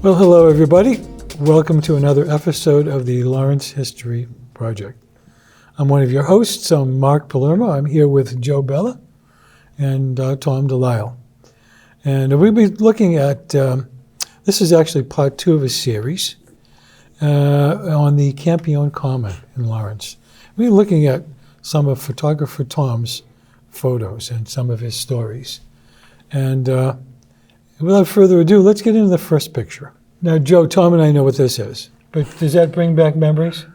Well, hello everybody. Welcome to another episode of the Lawrence History Project. I'm one of your hosts. I'm Mark Palermo. I'm here with Joe Bella and Tom Delisle. And we'll be looking at, this is actually part 2 of a series on the Campagnone Common in Lawrence. We're looking at some of photographer Tom's photos and some of his stories. And without further ado, let's get into the first picture. Now, Joe, Tom and I know what this is, but does that bring back memories?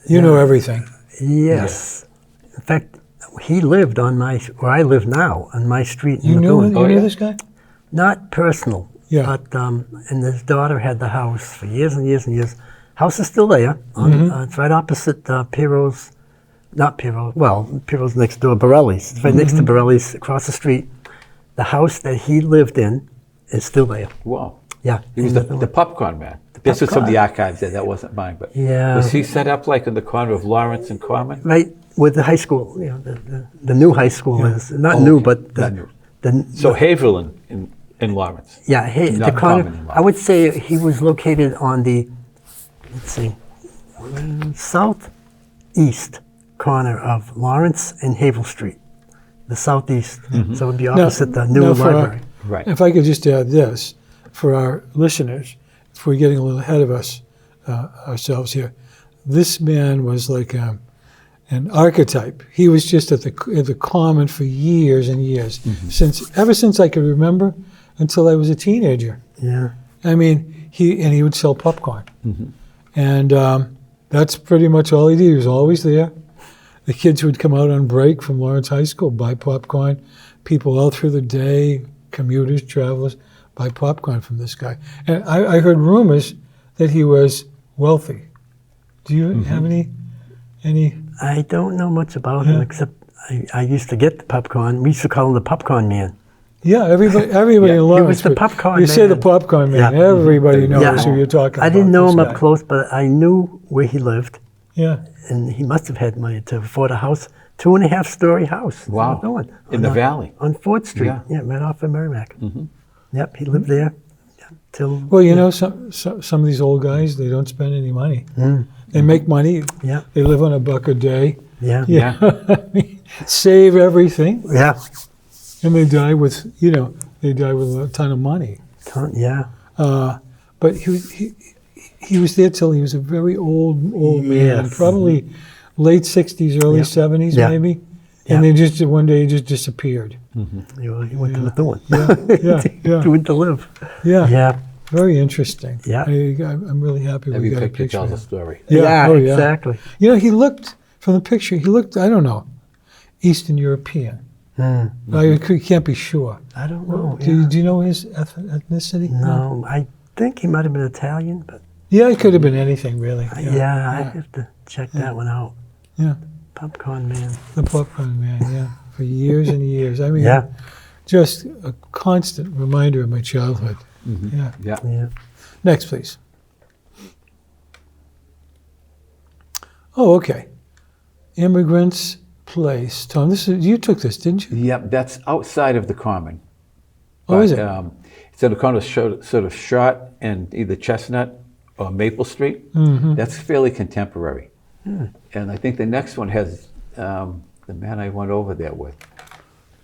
You know everything. Yes. Yeah. In fact, he lived on where I live now, on my street in You Methuen. knew this guy? Not personal, but and his daughter had the house for years and years and years. House is still there. It's right opposite Piero's, not Piero, well, Piero's next door, Borelli's. It's right next to Borelli's, across the street. The house that he lived in is still there. Wow. Yeah. He was the popcorn man. This was from the archives that wasn't mine, but was he set up like in the corner of Lawrence and Common? Right, with the high school, the new high school is, not new, but So Haverhill in Lawrence. Yeah, the corner, I would say he was located on the, let's see, southeast corner of Lawrence and Haverhill Street, the southeast. So it would be opposite the new library. Right. If I could just add this, for our listeners, if we're getting a little ahead of ourselves here, this man was like an archetype. He was just at the Common for years and years, ever since I could remember until I was a teenager. Yeah. I mean, he would sell popcorn, and that's pretty much all he did. He was always there. The kids would come out on break from Lawrence High School, buy popcorn. People all through the day, commuters, travelers, buy popcorn from this guy. And I heard rumors that he was wealthy. Do you have any? I don't know much about him, except I used to get the popcorn. We used to call him the popcorn man. Yeah, everybody in Lawrence. He was the popcorn man. You say the popcorn man, everybody knows who you're talking about. I didn't know him up close, but I knew where he lived. Yeah. And he must have had money to afford a house, 2.5-story house. Wow. In the valley. On 4th Street. Yeah, right off of Merrimack. Yep, he lived there till... Well, you know, some of these old guys, they don't spend any money. They make money. Yeah. They live on $1 a day. Yeah. I mean, save everything. Yeah. And they die with a ton of money. Yeah. But he was there till he was a very old man, probably late 60s, early 70s maybe. And then just one day he just disappeared. He went to Methuen. Yeah. He went to live. Yeah. Very interesting. Yeah. I'm really happy we got a picture. Tells a story. Yeah, exactly. You know, he looked, from the picture, I don't know, Eastern European. I can't be sure. I don't know. Do you know his ethnicity? No, I think he might have been Italian, but... Yeah, it could have been anything, really. I have to check that one out. Yeah. Popcorn man. The popcorn man, for years and years. I mean, just a constant reminder of my childhood. Yeah. Next, please. Oh, okay. Immigrants Place. Tom, you took this, didn't you? Yep, that's outside of the Common. Oh, is it? It's in the corner, sort of short and either Chestnut or Maple Street. That's fairly contemporary. And I think the next one has the man I went over there with.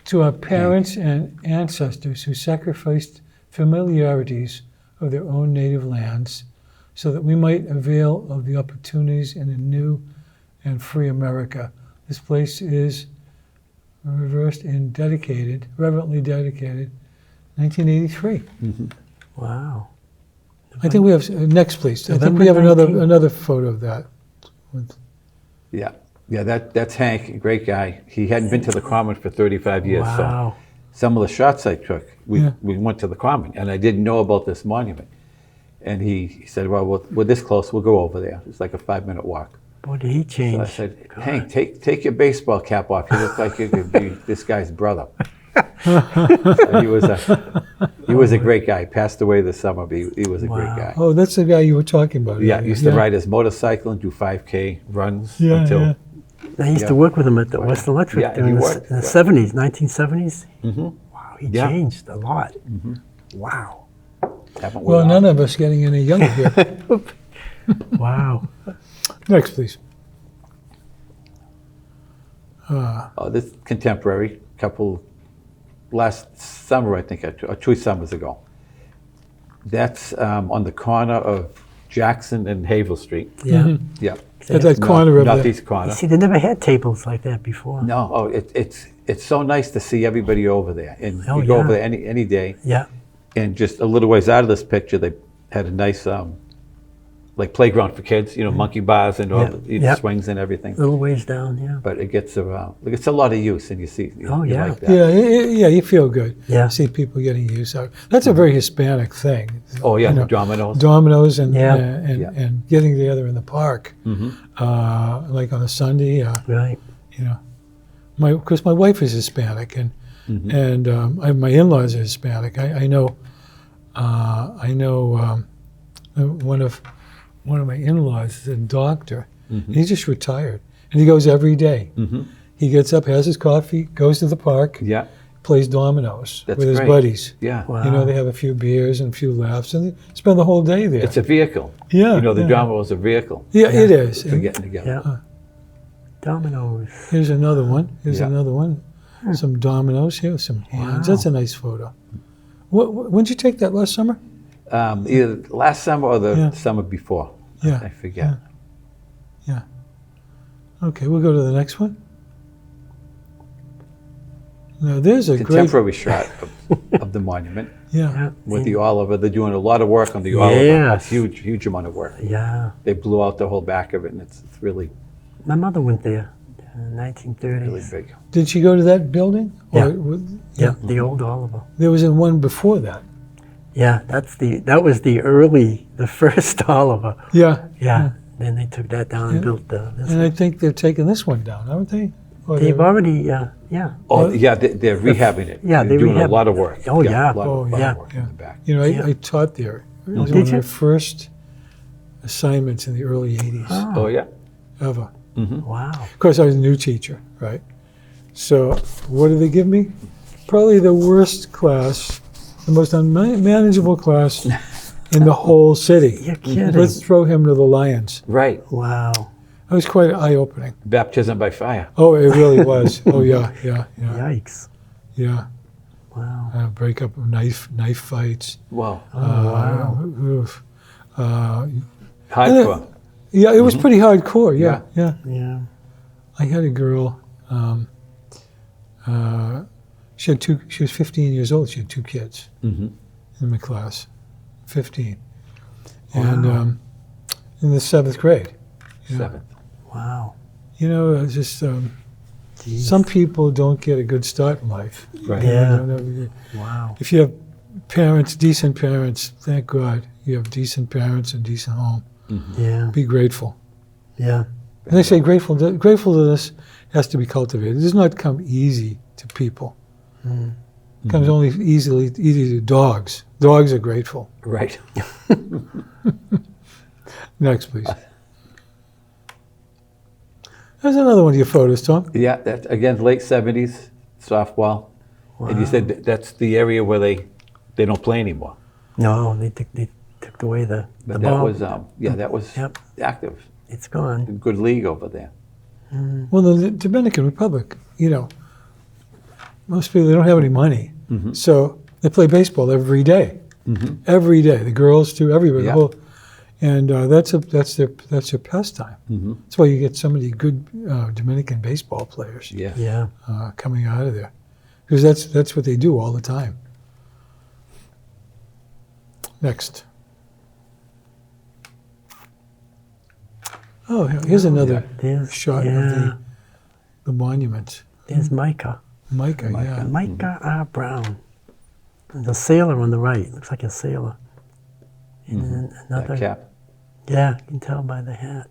To our parents and ancestors who sacrificed familiarities of their own native lands so that we might avail of the opportunities in a new and free America. This place is reverently dedicated, 1983. Wow. I think we have, next please. I think we have another photo of that. Yeah, that's Hank, a great guy. He hadn't been to the Common for 35 years. Wow. So some of the shots I took, we went to the Common, and I didn't know about this monument. And he said, well, we're this close, we'll go over there. It's like a 5-minute walk. Boy, did he change. So I said, Hank, take your baseball cap off. You look like you could be this guy's brother. So he was a great guy. He passed away this summer, but he was a great guy. Oh, that's the guy you were talking about. Yeah, he used to ride his motorcycle and do 5K runs until... I used to work with him at the West Electric during the 70s, 1970s. Wow, he changed a lot. Wow. haven't Well, worn none out. of us getting any younger here. Wow. Next, please. Oh, this contemporary couple last summer, I think, or 2 summers ago. That's on the corner of Jackson and Havel Street. Yeah. Yeah. At that corner of the... Northeast corner. You see, they never had tables like that before. No, oh, it's so nice to see everybody over there, and Oh, you go over yeah. there any day. Yeah. And just a little ways out of this picture, they had a nice like playground for kids, monkey bars and all Yeah. the Yeah. swings and everything. Little ways down, yeah. But it gets around. It gets a lot of use, and you see, Oh, you yeah. like that. Yeah, you feel good. Yeah. See people getting used. That's a very Hispanic thing. Oh yeah, You the know, dominoes. Dominoes and, Yeah. and getting together in the park, like on a Sunday. Right. Because my wife is Hispanic, and my in-laws are Hispanic. I know one of my in-laws is a doctor. He's just retired, and he goes every day. He gets up, has his coffee, goes to the park, Yeah, plays dominoes That's with his great. buddies. yeah. Wow. They have a few beers and a few laughs, and they spend the whole day there. It's a vehicle. Yeah, The yeah. domino is a vehicle Yeah, it is. for And getting together. Yeah. Dominoes. here's another one. Here's Yeah. another one. Some dominoes here, some hands. That's a nice photo. When'd you take that, last summer? Either last summer or the Yeah. summer before. Yeah. I forget. Yeah. Okay, we'll go to the next one. Now, there's a great... Contemporary shot of the monument Yeah. Yeah. with the Oliver. They're doing a lot of work on the Oliver. Yes. It's huge amount of work. Yeah. They blew out the whole back of it, and it's really, My mother went there in the 1930s. really big. Did she go to that building? Yeah. Yeah. The old Oliver. There was one before that. Yeah, that was the first Oliver. Yeah. Yeah. Then they took that down and built this. And I think they're taking this one down, aren't they? Or They've they're- already, yeah. Oh, yeah, they're rehabbing it. Yeah, they're they doing rehab- a lot of work. Oh, yeah. A lot of yeah. work Yeah. in the back. I taught there. It was Did one of you? my first assignments in the early 80s Oh, yeah. ever. Wow. Of course, I was a new teacher, right? So what did they give me? Probably the worst class, the most unmanageable class in the whole city. You're kidding. Let's throw him to the lions. Right. Wow. That was quite eye-opening. Baptism by fire. Oh, it really was. Oh, yeah. Yikes. Wow. Break up of knife fights. Wow. Oof. Hardcore. Yeah, it was pretty hardcore. Yeah. Yeah. I had a girl. She was 15 years old. She had 2 kids in my class, 15, and in the 7th grade. Seventh. Wow. It's just Jeez. some people don't get a good start in life. Right. Yeah. Don't ever Wow. if you have decent parents, thank God you have decent parents and decent home. Yeah. Be grateful. Yeah. And I say grateful to this has to be cultivated. It does not come easy to people. It comes only easy to dogs. Dogs are grateful. Right. Next, please. There's another one of your photos, Tom. Yeah, that's, again, late 70s, softball. And you said that's the area where they don't play anymore. No, they took away the But ball. that was Yep. active. It's gone. Good league over there. Well, the Dominican Republic, most people, they don't have any money. So they play baseball every day. Every day. The girls too, everybody. Yeah. The whole, and that's their pastime. That's why you get so many good Dominican baseball players Yeah. Yeah. coming out of there. Because that's what they do all the time. Next. Oh, here's another There's shot yeah. of the monument. There's Micah. Micah, yeah. Micah R. Brown. There's a sailor on the right. Looks like a sailor. And then another. That cap. Yeah, you can tell by the hat.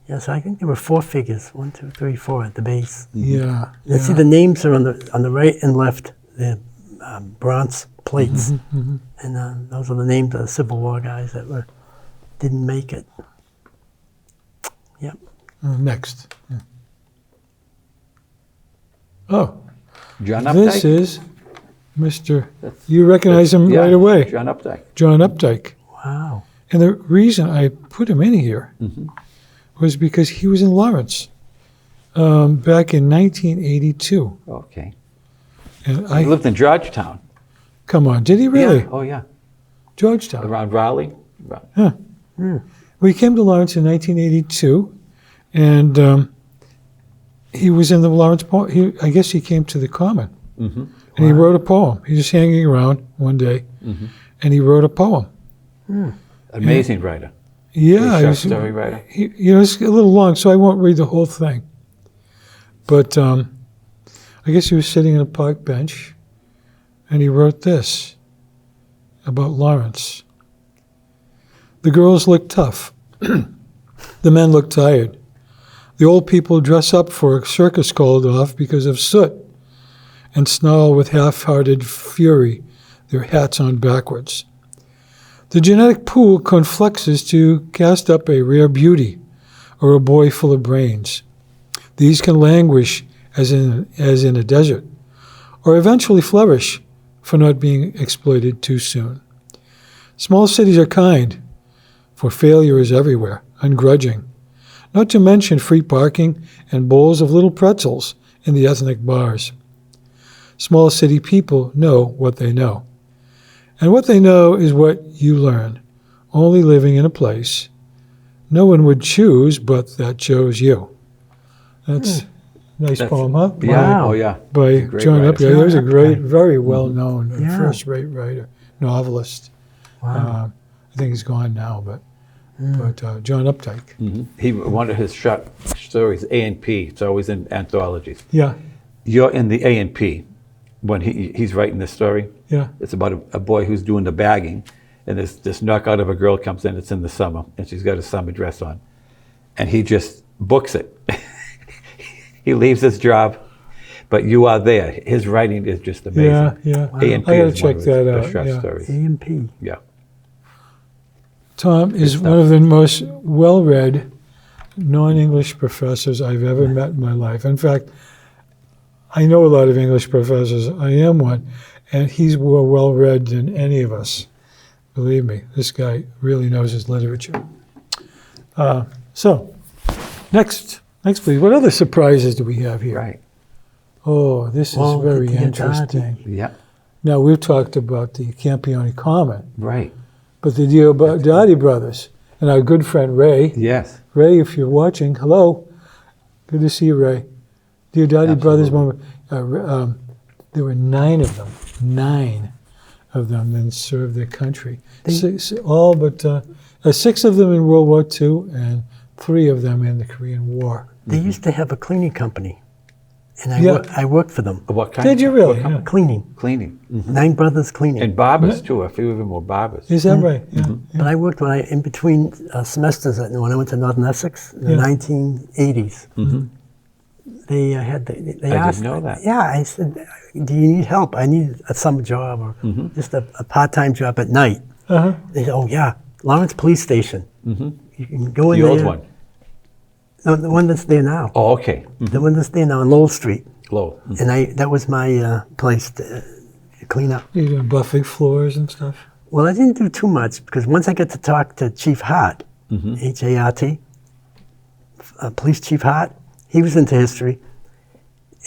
Yes, I think there were 4 figures. 1, 2, 3, 4 at the base. Yeah. You see the names are on the right and left. The bronze plates, and those are the names of the Civil War guys that didn't make it. Yep. Next. Yeah. Oh, John this Updike? is Mr. You recognize him Yeah, right away, John Updike. John Updike. Wow. And the reason I put him in here was because he was in Lawrence back in 1982. Okay. And He lived in Georgetown. come on, did he really? Yeah. Oh, yeah. Georgetown. Around Raleigh. We came to Lawrence in 1982, and he was in the Lawrence poem. I guess he came to the Common, and he wrote a poem. He was just hanging around one day, and he wrote a poem. Amazing writer. Yeah, Short story writer. It's a little long, so I won't read the whole thing. But I guess he was sitting on a park bench, and he wrote this about Lawrence. The girls look tough. The men look tired. The old people dress up for a circus called off because of soot and snarl with half-hearted fury, their hats on backwards. The genetic pool confluxes to cast up a rare beauty or a boy full of brains. These can languish as in a desert, or eventually flourish for not being exploited too soon. Small cities are kind, for failure is everywhere, ungrudging, not to mention free parking and bowls of little pretzels in the ethnic bars. Small city people know what they know. And what they know is what you learn, only living in a place no one would choose, but that chose you. That's a nice poem, huh? Yeah. Oh, yeah. By Great John writer. Updike. He was a great, very well-known, first-rate writer, novelist. Wow. I think he's gone now, but John Updike. One of his short stories, A&P. It's always in anthologies. Yeah, You're in the A&P when he's writing this story. yeah. It's about a boy who's doing the bagging, and this knockout of a girl comes in. It's in the summer, and she's got a summer dress on, and he just books it. He leaves his job, but you are there. His writing is just amazing. Yeah, yeah. A&P I gotta is one check of that his out. short Yeah. stories. A&P. Yeah. Tom is one of the most well-read non-English professors I've ever met in my life. In fact, I know a lot of English professors. I am one, and he's more well-read than any of us. Believe me, this guy really knows his literature. So, next, please. What other surprises do we have here? Right. Oh, this is Well, very the interesting. Yeah. Now, we've talked about the Campagnone Common, Right. but the Diodati brothers and our good friend Ray. Yes. Ray, if you're watching, hello. Good to see you, Ray. Diodati brothers, there were 9 of them. 9 of them that served their country. Six of them in World War II and 3 of them in the Korean War. They used to have a cleaning company, and Yeah. I worked for them. What kind? Did you really? What kind? Yeah. Cleaning. Cleaning. 9 brothers cleaning. And barbers, too. A few of them were barbers. Is that right? Yeah. But I worked in between semesters when I went to Northern Essex in the 1980s. They had they I asked. didn't know that. Yeah, I said, "Do you need help? I need a summer job or just a part-time job at night." Uh-huh. They said, "Oh yeah, Lawrence Police Station. You can go in The there." old one. No, the one that's there now. Oh, okay. The one that's there now on Lowell Street. Low. And that was my place to clean up. You doing buffing floors and stuff? Well, I didn't do too much because once I got to talk to Chief Hart, H-A-R-T, Police Chief Hart, he was into history.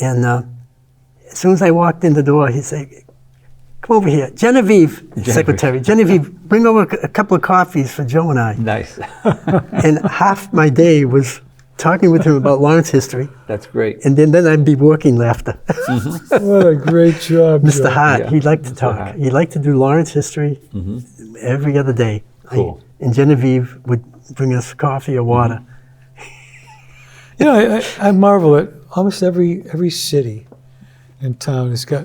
And as soon as I walked in the door, he'd say, "Come over here. Genevieve, secretary, Genevieve, bring over a couple of coffees for Joe and I." Nice. And half my day was talking with him about Lawrence history. That's great. And then I'd be working after. What a great job, Mr. Joe. Hart, Yeah, he'd like to Mr. talk. Hart. He'd like to do Lawrence history every other day. Cool. And Genevieve would bring us coffee or water. You know, I marvel at almost every city and town has got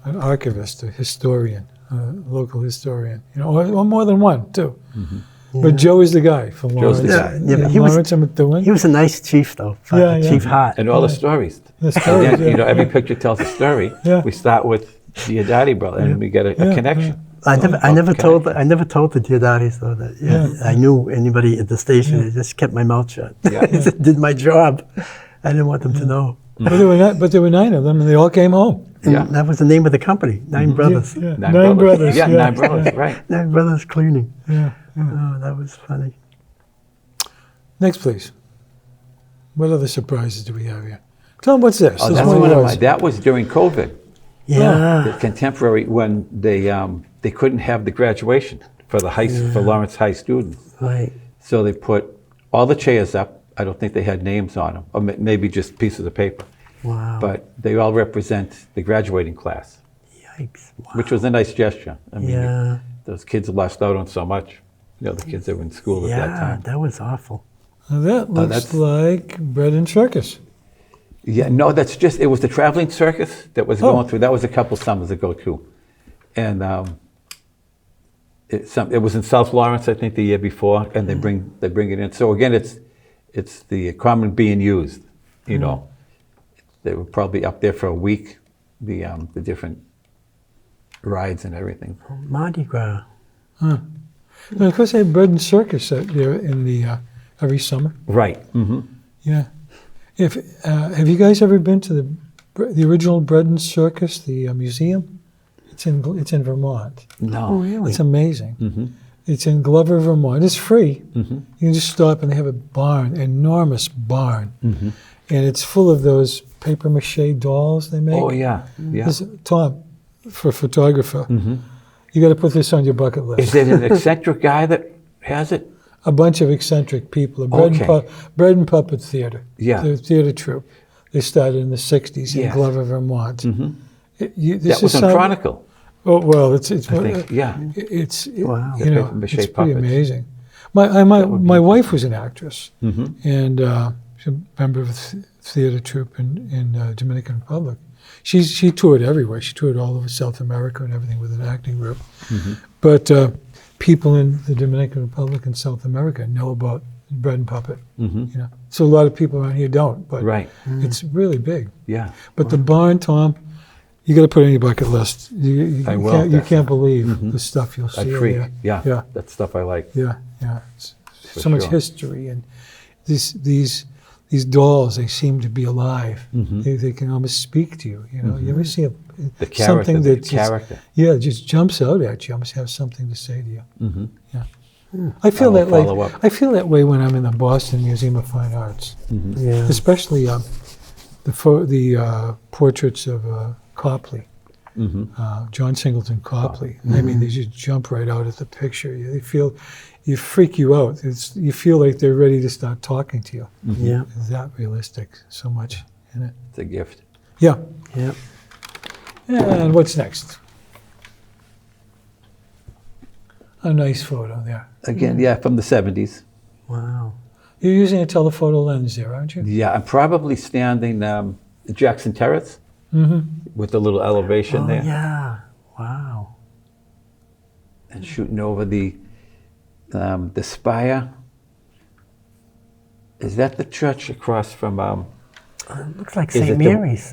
an archivist, a historian, a local historian, you know, or more than one, too. But Joe is the guy from Joe's Lawrence. the guy. Yeah, but he was- Lawrence and Methuen. He was a nice chief, though, Chief Hart. And all the stories. The stories, And then, yeah. every picture tells a story. Yeah. We start with the Adati brother, and we get a connection. I never told the Diodatis though that I knew anybody at the station. I just kept my mouth shut. Yeah. I just did my job. I didn't want them to know. But there were 9 of them, and they all came home. And Yeah. that was the name of the company, Nine Brothers. Yeah. Nine brothers. Yeah, yeah. 9 brothers, right. Nine Brothers Cleaning. Yeah. Oh, that was funny. Next, please. What other surprises do we have here? Tom, what's this? Oh, This that's one one of yours. my, that was during COVID. Yeah. The contemporary, when they couldn't have the graduation for the for Lawrence High students. Right. So they put all the chairs up. I don't think they had names on them, or maybe just pieces of paper. Wow. But they all represent the graduating class, Yikes. Wow. which was a nice gesture. I mean, Yeah. those kids lost out on so much. The kids that were in school at that Yeah, time. that was awful. Now that looks that's- like bread and circus. Yeah, no, it was the traveling circus that was going through. That was a couple summers ago too. And it was in South Lawrence, I think, the year before, and they bring it in. So again, it's the common being used, you know. They were probably up there for a week, the different rides and everything. Mardi Gras. And of course, they have bread and circus there in the every summer. Right. Mm-hmm. Yeah. Have you guys ever been to the original bread and circus, the museum? It's in Vermont. No. Oh, really? It's amazing. Mm-hmm. It's in Glover, Vermont. It's free. Mm-hmm. You can just stop, and they have a barn, enormous barn, Mm-hmm. and it's full of those paper mache dolls they make. Oh yeah. Yeah. Tom, for a photographer, Mm-hmm. you got to put this on your bucket list. Is it an eccentric guy that has it? A bunch of eccentric people. Okay. Bread and Puppet Theater. Yeah. The theater troupe. They started in the 60s in Yes. Glover, Vermont. Mm-hmm. This That was is on Chronicle, Oh, well, it's I think. Yeah. Wow. you know, paper-mache it's pretty puppets. amazing. My wife was an actress, Mm-hmm. and she's a member of the theater troupe in Dominican Republic. She toured everywhere. She toured all over South America and everything with an acting group. Mm-hmm. But people in the Dominican Republic and South America know about Bread and Puppet. Mm-hmm. You know, so a lot of people around here don't. But Right. it's really big. Yeah. But the barn, Tom, you got to put it on your bucket list. You I will, Can't, you definitely. can't believe Mhm. the stuff you'll I see freak. there. Yeah. Yeah. That's stuff I like. Yeah. It's For so much sure. history, and these dolls, they seem to be alive. Mhm. They can almost speak to you. You know, you ever see The character. something The that character. just jumps out at you. Almost have something to say to you. Mm-hmm. I feel I'll that follow up. I feel that way when I'm in the Boston Museum of Fine Arts, Mm-hmm. Yeah. especially the portraits of Copley. Mm-hmm. John Singleton Copley. I mean, they just jump right out at the picture. You freak you out. You feel like they're ready to start talking to you. Yeah. It's that realistic, so much in it. It's a gift. Yeah. Yeah. And what's next? A nice photo there. Again, yeah, from the 70s. Wow. You're using a telephoto lens there, aren't you? Yeah, I'm probably standing Jackson Terrace Mm-hmm. with a little elevation Oh, there yeah. Wow. and shooting over the spire. Is that the church across from? It looks like Is St. it the- Mary's.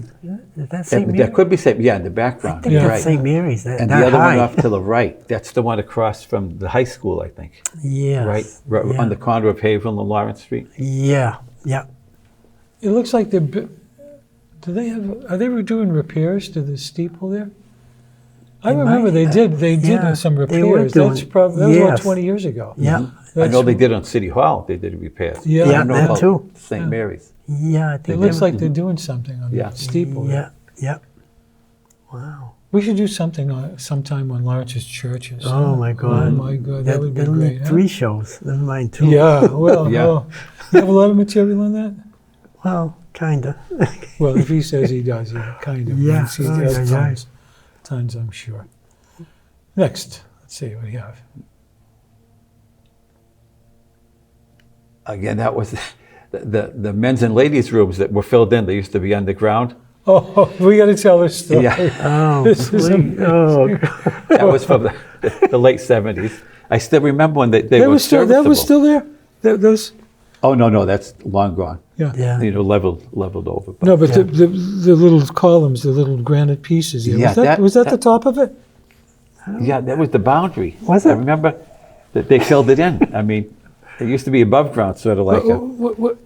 Is that St. Mary's? That could be St. Yeah, in the I background. think Yeah. that's Right. St. Mary's. That, And that the other high. one off to the right. That's the one across from the high school, I think. Yes. Right Yeah. on the corner of Haverhill and Lawrence Street. Yeah. Yeah. It looks like are they doing repairs to the steeple there? I They remember might, they did yeah, some they were repairs. doing- That was about yes. 20 years ago. Yeah. I know That's- they did on City Hall. They did repairs. Yeah. I don't know that about too. St. Yeah. Mary's. Yeah. I It think looks they- like they're doing something on Yeah. the steeple. Yeah. Yeah. Wow. We should do something sometime on Lawrence's churches. Oh my God. Oh my God, that would be that'll great. need huh? 3 shows. Never mind 2. Yeah, well, Yeah. oh. You have a lot of material on that? Well, kinda. Well, if he says he does, he kind of. Yeah. He Oh, has yeah, yeah. tons, I'm sure. Next, let's see what we have. Again, that was the men's and ladies' rooms that were filled in. They used to be underground. Oh, we got to tell this story. Yeah. Oh, This is please. Oh, That was from the late 70s. I still remember when they That were was still serviceable. there. Those, Oh, no, that's long gone. yeah. yeah. You know, leveled over. But No, but Yeah. the little columns, the little granite pieces. Yeah, Yeah, was that that- the top of it? yeah, that was the boundary. Was I it? remember that they filled it in. I mean, It used to be above ground, sort of like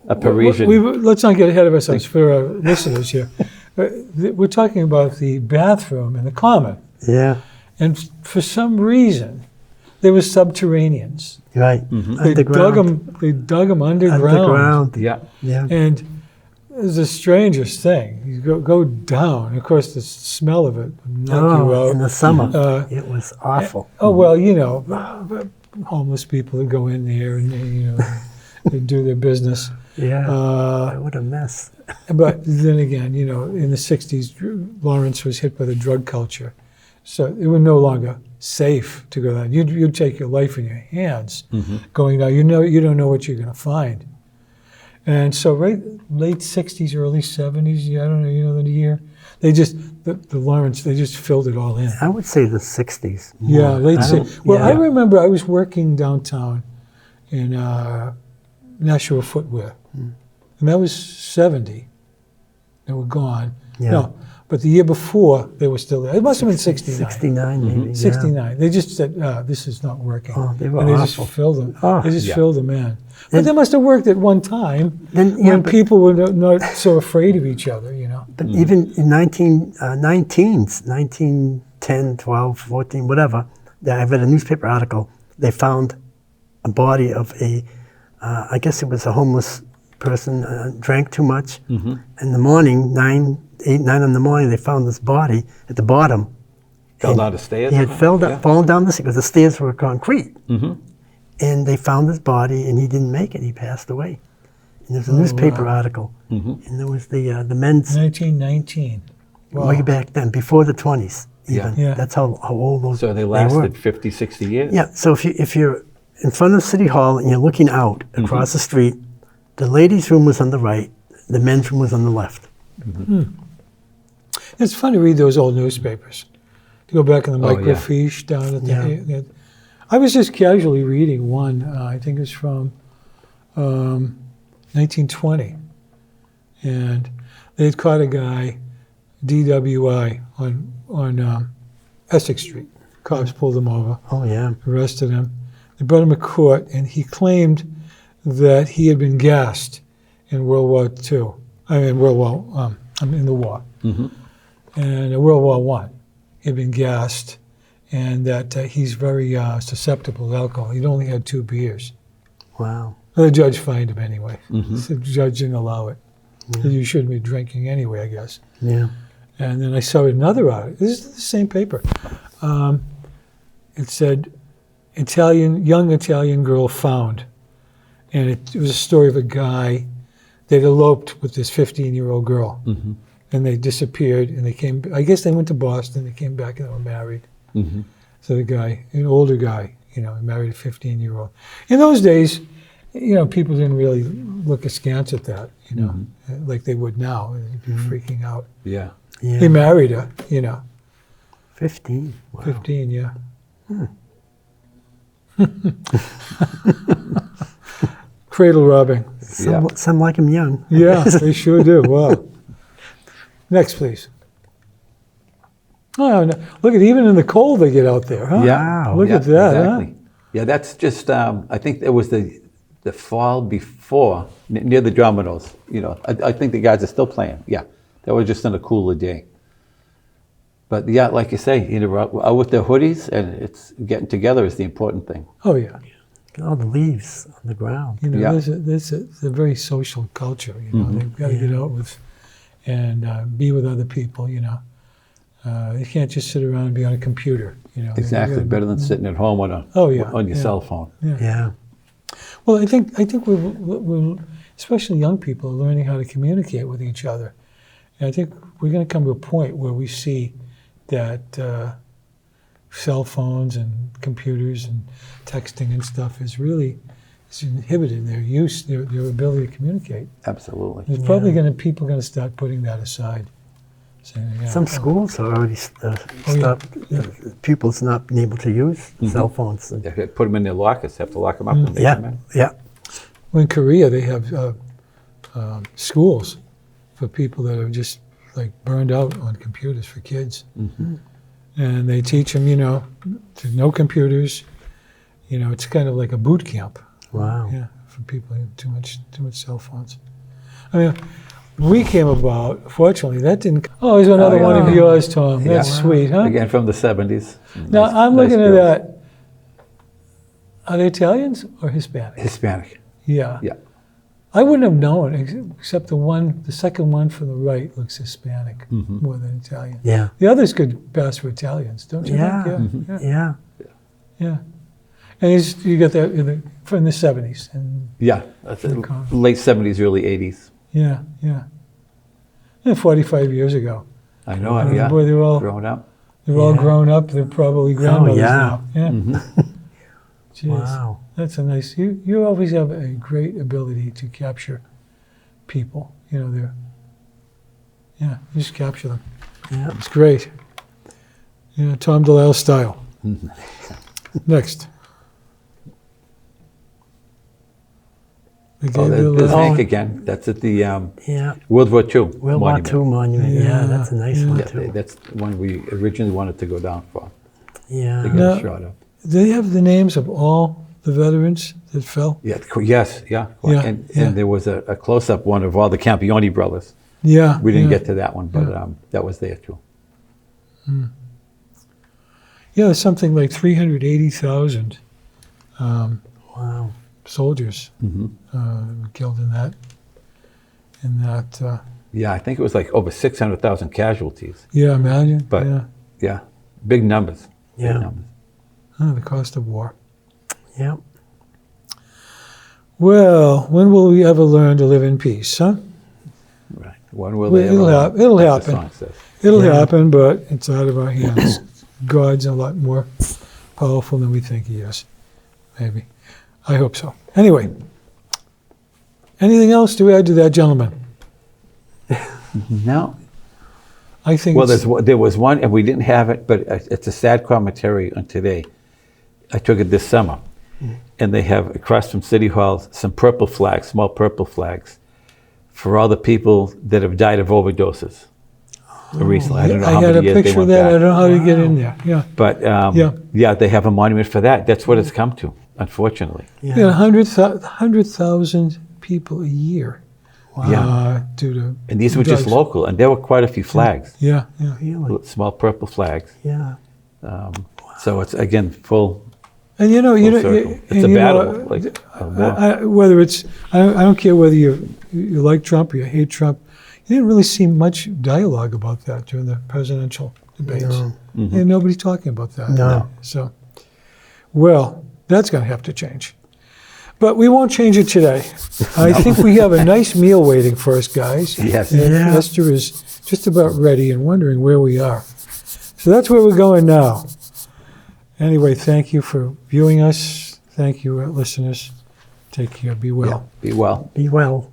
a Parisian. Let's not get ahead of ourselves for our listeners here. We're talking about the bathroom in the common. Yeah. And for some reason, there were subterraneans. Right. They dug them underground. Underground. Yeah. Yeah. And it was the strangest thing. You go down. Of course, the smell of it would knock you out. In the summer, it was awful. Oh, well, you know, homeless people that go in there and they do their business. Yeah. What a mess. But then again, you know, in the 60s, Lawrence was hit by the drug culture. So it was no longer safe to go down. You'd take your life in your hands going down. You don't know what you're going to find. And so late 60s, early 70s, I don't know, you know the year, they just, the Lawrence, they just filled it all in. I would say the 60s. Yeah, late 60s. Well, I remember I was working downtown in Nashua Footwear, and that was 70. They were gone. Yeah. No, but the year before, they were still there. It must have been 69. 69 maybe. 69. They just said, this is not working. Oh, they were and they awful. just filled them. Oh. They just filled them in. But they must have worked at one time Then, when people were not so afraid of each other, you know. But even in 1910, 12, 14, whatever, I read a newspaper article, they found a body of I guess it was a homeless person, drank too much. In the morning, 9 in the morning, they found this body at the bottom. Fell down the stairs? He had fallen down the stairs because the stairs were concrete. And they found his body, and he didn't make it. He passed away. And there's a newspaper article, and there was the men's 1919. way back then, before the 20s. Even. Yeah. That's how old those. So they were. lasted 50, 60 years? Yeah. So if you're in front of City Hall and you're looking out across the street, the ladies' room was on the right, the men's room was on the left. It's fun to read those old newspapers. To go back in the Oh, yeah. microfiche down at the. I was just casually reading one. I think it was from 1920, and they had caught a guy, DWI, on Essex Street. Cops pulled him over, Oh yeah. arrested him. They brought him to court, and he claimed that he had been gassed in World War II. In the war, and World War I, he'd been gassed, and that he's very susceptible to alcohol. He'd only had 2 beers. Wow. Well, the judge fined him anyway. The judge didn't allow it. You shouldn't be drinking anyway, I guess. Yeah. And then I saw another article. This is the same paper. It said, young Italian girl found. And it was a story of a guy that eloped with this 15-year-old girl. And they disappeared, and they came, I guess they went to Boston, they came back and they were married. So the guy, an older guy, married a 15-year-old. In those days, people didn't really look askance at that, like they would now. They'd be freaking out. Yeah. Yeah. He married her, 15. Wow. 15, yeah. Cradle robbing. Some like him young. Yeah, they sure do. Wow. Next, please. Oh, no. Look at, even in the cold they get out there, huh? Yeah. Look at that, exactly. huh? Yeah, that's just, I think it was the fall before, near the Dominoes, I think the guys are still playing. Yeah, that was just on a cooler day. But yeah, like you say, out with their hoodies, and it's getting together is the important thing. Oh, yeah. All the leaves on the ground. There's a very social culture, They've got to get out with and be with other people, You can't just sit around and be on a computer, Exactly, better than sitting at home on your cell phone. Yeah. Well, I think we're especially young people, are learning how to communicate with each other. And I think we're going to come to a point where we see that cell phones and computers and texting and stuff is inhibiting their use, their ability to communicate. Absolutely. There's probably people going to start putting that aside. Saying, Some schools are already stopped pupils not being able to use cell phones. They put them in their lockers, have to lock them up when they come in. Yeah. Well, in Korea, they have schools for people that are just like burned out on computers for kids. And they teach them, no computers. It's kind of like a boot camp. Wow. Yeah, for people who have too much cell phones. I mean, we came about. Fortunately, that didn't. Oh, here's another one of yours, Tom. That's Yeah. sweet, huh? Again from the 70s. Now I'm looking at girls. that. Are they Italians or Hispanic? Hispanic. Yeah. Yeah. I wouldn't have known, except the second one from the right looks Hispanic more than Italian. Yeah. The others could pass for Italians, don't you Yeah. think? Yeah. Yeah. And you got that from the 70s. And Yeah. That's it. Okay. Late 70s, early 80s. yeah. And 45 years ago. I know it, yeah. Boy, they're all Growing up. grown up. They're probably grandmothers yeah. now. Yeah. Jeez. Wow. That's a nice. You always have a great ability to capture people. You know, you just capture them. Yeah. It's great. Yeah, Tom Delisle style. Next. They gave you a There's little- Hank again. That's at the Yeah. World War II World War monument. II monument. Yeah. Yeah. That's a nice one Yeah, too. that's the one we originally wanted to go down for. Yeah. To get No. a shot of. Do they have the names of all the veterans that fell? Yeah, yes, yeah. Yeah, And yeah. there was a close-up one of all the Campagnone brothers. Yeah. We didn't yeah. get to that one, but that was there too. Yeah, there's something like 380,000 Wow. soldiers killed in that. Yeah, I think it was like over 600,000 casualties. Yeah, imagine. But yeah. yeah, big numbers. Yeah. Big numbers. The cost of war. Yeah. Well, when will we ever learn to live in peace, huh? Right. When will Well, they it'll ever hap- learn? it'll That's the happen. song says. It'll Yeah. happen, but it's out of our hands. God's a lot more powerful than we think he is. Maybe. I hope so. Anyway, anything else to add to that, gentleman? No. I think Well, it's- there was one, and we didn't have it, but it's a sad commentary on today. I took it this summer, and they have across from City Hall some purple flags, small purple flags, for all the people that have died of overdoses recently. I don't know I how had many a years they picture of went that. I back. don't know how to get in there. Yeah. But Yeah. they have a monument for that. That's what it's come to, unfortunately. You got 100,000 people a year due to And these were just drugs. local, and there were quite a few flags, Yeah. Really. small purple flags. Yeah. So it's again full. And you know, Full circle. It's a battle, like a war. whether it's, I don't care whether you like Trump or you hate Trump. You didn't really see much dialogue about that during the presidential debates. No. And nobody's talking about that. No. So, well, that's going to have to change. But we won't change it today. I think we have a nice meal waiting for us, guys. Yes. And Yeah. Esther is just about ready and wondering where we are. So that's where we're going now. Anyway, thank you for viewing us. Thank you, listeners. Take care. Be well. Be well. Be well.